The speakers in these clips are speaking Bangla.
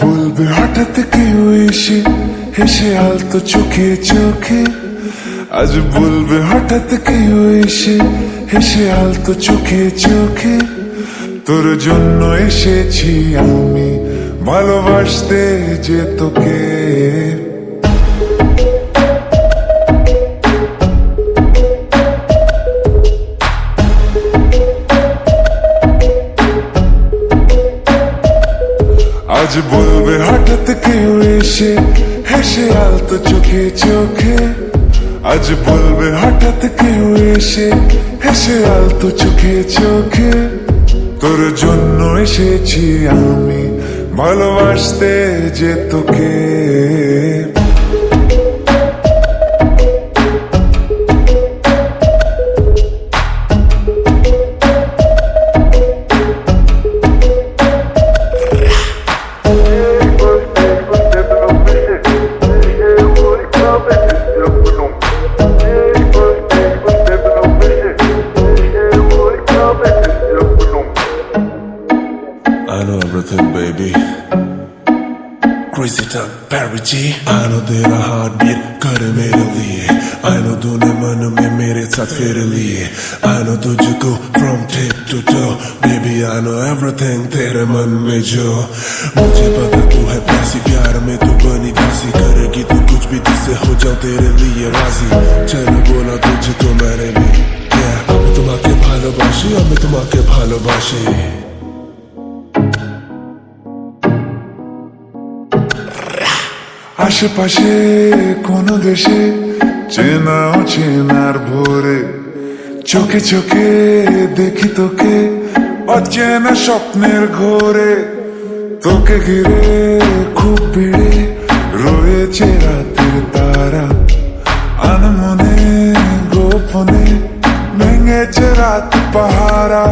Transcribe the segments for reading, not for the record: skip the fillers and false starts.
বলবে হঠাৎ কেউ এসে, হেসে আলতো চোখে চোখে। আজ বলবে হঠাৎ কেউ এসে, হেসে আলতো চোখে চোখে। তোর জন্য এসেছি আমি ভালোবাসতে যে তোকে। আজ বলবে হঠাৎ কেউ এসে, হেসে আলতো চোখে চোখে। আজ বলবে হঠাৎ কেউ এসে, হেসে আলতো চোখে চোখে। তোর জন্য এসেছি আমি ভালোবাসতে যে তোকে। I know everything, baby. Crazy time, Barry G. I know तेरा heartbeat करे मेरे लिए. I know तूने मन में मेरे साथ फिर लिए. I know तुझको from tip to toe. Baby, I know everything तेरे मन में जो. मुझे पता तू है प्यासी, प्यार में तू बनी दासी. करेगी तू कुछ भी जिससे हो जाऊं तेरे लिए राजी. चल बोला तुझको मैंने भी. Yeah, আমি তোমাকে ভালোবাসি, আমি তোমাকে ভালোবাসি. আশেপাশে কোনো দেশে চেনা অচেনার ভোরে, চোখে চোখে দেখি তোকে অচেনা স্বপ্নের ঘোরে। তোকে ঘিরে খুব ভিড়ে রয়েছে রাতের তারা, আনমনে গোপনে ভেঙেছে রাত পাহারা।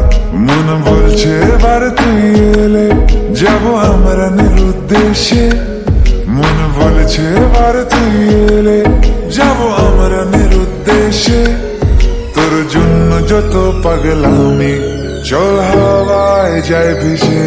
মন বলছে এবার তুই এলে যাবো আমরা নিরুদ্দেশে। মন বলছে এবার তুই এলে যাবো আমরা নিরুদ্দেশে। তোর জন্য যত পাগলামি চল হাওয়ায় যায় ভেসে।